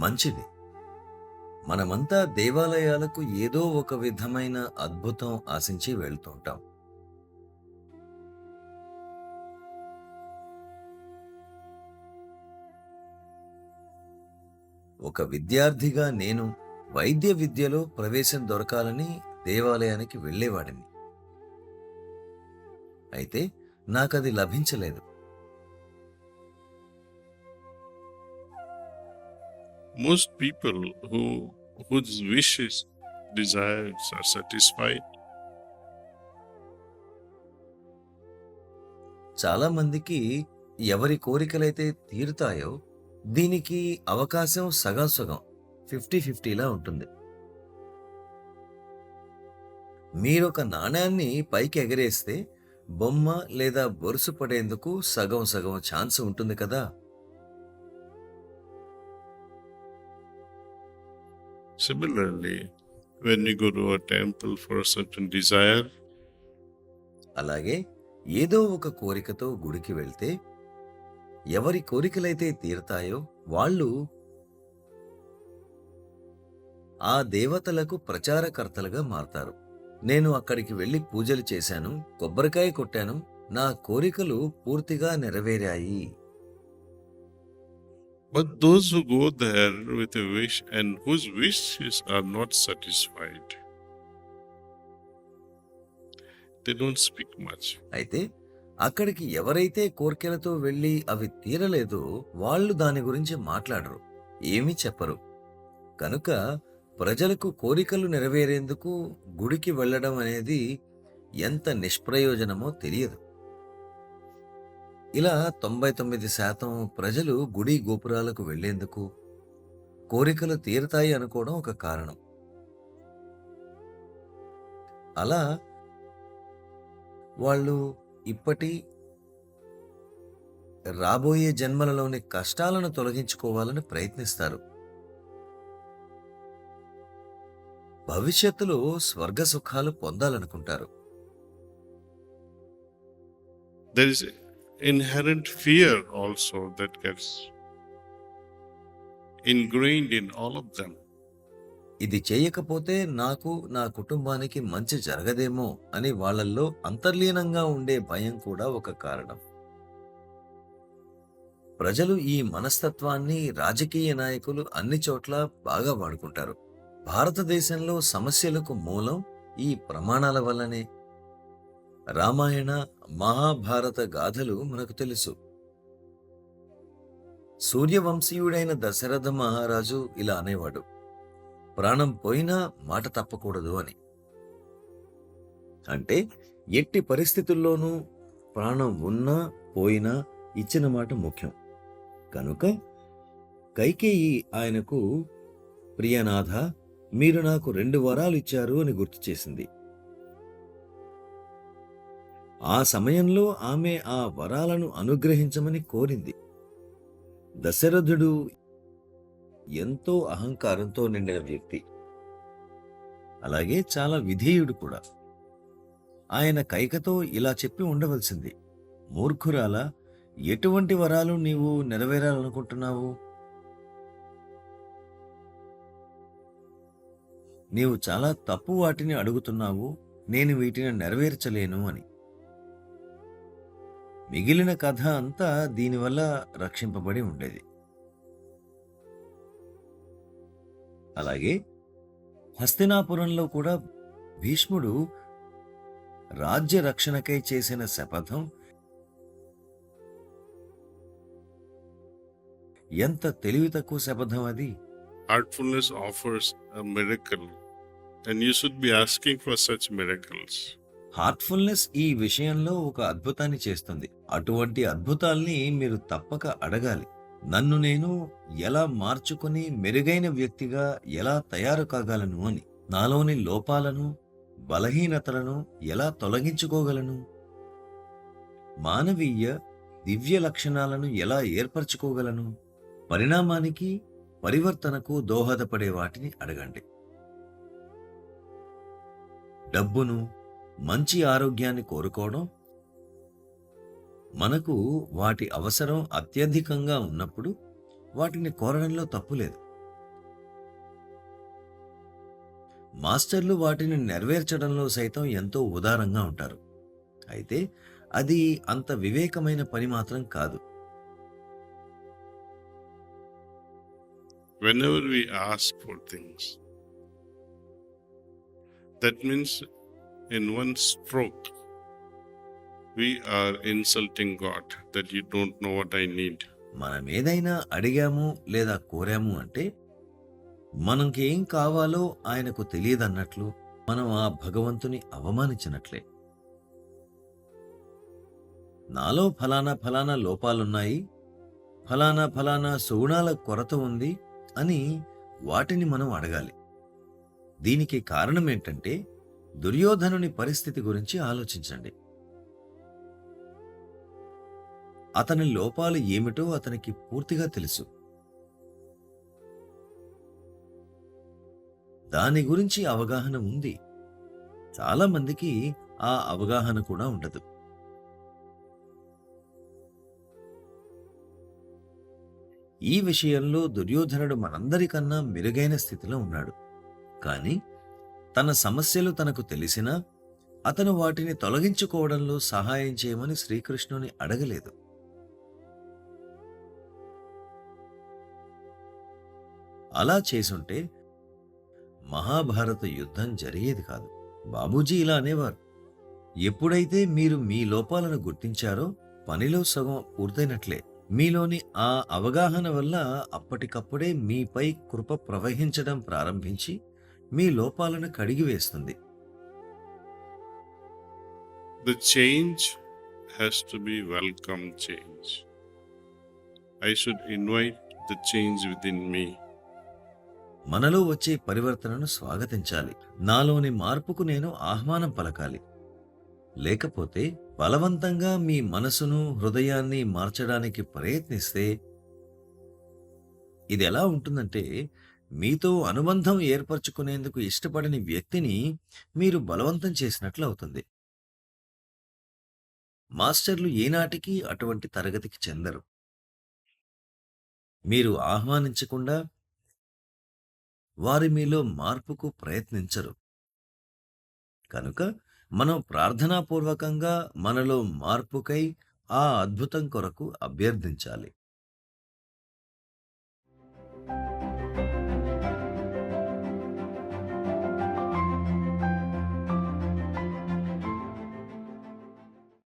మంచిది. మనమంతా దేవాలయాలకు ఏదో ఒక విధమైన అద్భుతం ఆశించి వెళ్తుంటాం. ఒక విద్యార్థిగా నేను వైద్య విద్యలో ప్రవేశం దొరకాలని దేవాలయానికి వెళ్ళేవాడిని. అయితే నాకది లభించలేదు. Most people whose wishes, desires are satisfied, చాలా మందికి ఎవరి కోరికలైతే తీరుతాయో దీనికి అవకాశం సగం సగం 50-50లా ఉంటుంది. మీరొక నాణేన్ని పైకి ఎగరేస్తే బొమ్మ లేదా బొరుసు పడేందుకు సగం సగం ఛాన్స్ ఉంటుంది కదా. similarly, when you go to a temple for a certain desire, అలాగే ఏదో ఒక కోరికతో గుడికి వెళ్తే ఎవరి కోరికలైతే తీరతాయో వాళ్ళు ఆ దేవతలకు ప్రచారకర్తలుగా మారతారు. నేను అక్కడికి వెళ్లి పూజలు చేశాను, కొబ్బరికాయ కొట్టాను, నా కోరికలు పూర్తిగా నెరవేరాయి. but those who go there with a wish and whose wishes are not satisfied, they don't speak much. అయితే అక్కడికి ఎవరైతే కోరికలతో వెళ్లి అవి తీరలేదో వాళ్ళు దాని గురించి మాట్లాడరు, ఏమీ చెప్పరు. కనుక ప్రజలకు కోరికలు నెరవేరేందుకు గుడికి వెళ్ళడం అనేది ఎంత నిష్ప్రయోజనమో తెలియదు. ఇలా 99% ప్రజలు గుడి గోపురాలకు వెళ్లేందుకు, కోరికలు తీరతాయి అనుకోవడం ఒక కారణం. అలా వాళ్ళు ఇప్పటి రాబోయే జన్మలలోని కష్టాలను తొలగించుకోవాలని ప్రయత్నిస్తారు. భవిష్యత్తులో స్వర్గ సుఖాలు పొందాలనుకుంటారు. There is inherent fear also that gets ingrained in all of them. ఇది చేయకపోతే నాకు, నా కుటుంబానికి మంచి జరగదేమో అని వాళ్ళల్లో అంతర్లీనంగా ఉండే భయం కూడా ఒక కారణం. ప్రజలు ఈ మనస్తత్వాన్ని రాజకీయ నాయకులు అన్ని చోట్ల బాగా వాడుకుంటారు. భారతదేశంలో సమస్యలకు మూలం ఈ ప్రమాణాల వల్లనే. రామాయణ, మహాభారత గాథలు మనకు తెలుసు. సూర్యవంశీయుడైన దశరథ మహారాజు ఇలా అనేవాడు, ప్రాణం పోయినా మాట తప్పకూడదు అని. అంటే ఎట్టి పరిస్థితుల్లోనూ ప్రాణం ఉన్నా పోయినా ఇచ్చిన మాట ముఖ్యం. కనుక కైకేయి ఆయనకు, ప్రియనాథ, మీరు నాకు 2 వరాలు ఇచ్చారు అని గుర్తు చేసింది. ఆ సమయంలో ఆమె ఆ వరాలను అనుగ్రహించమని కోరింది. దశరథుడు ఎంతో అహంకారంతో నిండిన వ్యక్తి, అలాగే చాలా విధేయుడు కూడా. ఆయన కైకతో ఇలా చెప్పి ఉండవలసింది, మూర్ఖురాలా, ఎటువంటి వరాలు నీవు నెరవేరాలనుకుంటున్నావు? నీవు చాలా తప్పు వాటిని అడుగుతున్నావు, నేను వీటిని నెరవేర్చలేను అని. మిగిలిన కథ అంతా దీనివల్ల రక్షింపబడి ఉండేది. అలాగే హస్తినాపురంలో కూడా భీష్ముడు రాజ్య రక్షణకై చేసిన శపథం ఎంత తెలివి తక్కువ శపథం అది. Heartfulness offers a miracle, and you should be asking for such miracles. Heartfulness ఈ విషయంలో ఒక అద్భుతాన్ని చేస్తుంది. అటువంటి అద్భుతాల్ని మీరు తప్పక అడగాలి. నన్ను నేను ఎలా మార్చుకుని మెరుగైన వ్యక్తిగా ఎలా తయారు కాగలను అని, నాలోని లోపాలను, బలహీనతలను ఎలా తొలగించుకోగలను, మానవీయ దివ్య లక్షణాలను ఎలా ఏర్పరచుకోగలను, పరిణామానికి, పరివర్తనకు దోహదపడే వాటిని అడగండి. డబ్బును, మంచి ఆరోగ్యాన్ని కోరుకోవడం, మనకు వాటి అవసరం అత్యధికంగా ఉన్నప్పుడు వాటిని కోరడంలో తప్పులేదు. మాస్టర్లు వాటిని నెరవేర్చడంలో సైతం ఎంతో ఉదారంగా ఉంటారు. అయితే అది అంత వివేకమైన పని మాత్రం కాదు. Whenever we ask for things, that means in one stroke, we are insulting God that you don't know what I need. మనం ఏదైనా అడిగాము లేదా కోరాము అంటే మనకేం కావాలో ఆయనకు తెలియదన్నట్లు మనం ఆ భగవంతుని అవమానించినట్లే. నాలో ఫలానా ఫలానా లోపాలున్నాయి, ఫలానా ఫలానా సుగుణాల కొరత ఉంది అని వాటిని మనం అడగాలి. దీనికి కారణం ఏంటంటే దుర్యోధనుని పరిస్థితి గురించి ఆలోచించండి. అతని లోపాలు ఏమిటో అతనికి పూర్తిగా తెలుసు. దాని గురించి అవగాహన ఉంది. చాలా మందికి ఆ అవగాహన కూడా ఉండదు. ఈ విషయంలో దుర్యోధనుడు మనందరికన్నా మెరుగైన స్థితిలో ఉన్నాడు. కానీ తన సమస్యలు తనకు తెలిసినా అతను వాటిని తొలగించుకోవడంలో సహాయం చేయమని శ్రీకృష్ణుని అడగలేదు. అలా చేసుంటే మహాభారత యుద్ధం జరిగేది కాదు. బాబూజీ ఇలా అనేవారు, ఎప్పుడైతే మీరు మీ లోపాలను గుర్తించారో పనిలో సగం పూర్తయినట్లే. మీలోని ఆ అవగాహన వల్ల అప్పటికప్పుడే మీపై కృప ప్రవహించడం ప్రారంభించి మీ లోపాలను కడిగివేస్తుంది. The change has to be welcome change. I should invite the change within me. మనలో వచ్చే పరివర్తనను స్వాగతించాలి. నాలోని మార్పుకు నేను ఆహ్వానం పలకాలి. లేకపోతే బలవంతంగా మీ మనసును, హృదయాన్ని మార్చడానికి ప్రయత్నిస్తే ఇది ఎలా ఉంటుందంటే మీతో అనుబంధం ఏర్పరచుకునేందుకు ఇష్టపడని వ్యక్తిని మీరు బలవంతం చేసినట్లు అవుతుంది. మాస్టర్లు ఏనాటికి అటువంటి తరగతికి చెందరు. మీరు ఆహ్వానించకుండా వారి మీలో మార్పుకు ప్రయత్నించరు. కనుక మనం ప్రార్థనాపూర్వకంగా మనలో మార్పుకై ఆ అద్భుతం కొరకు అభ్యర్థించాలి.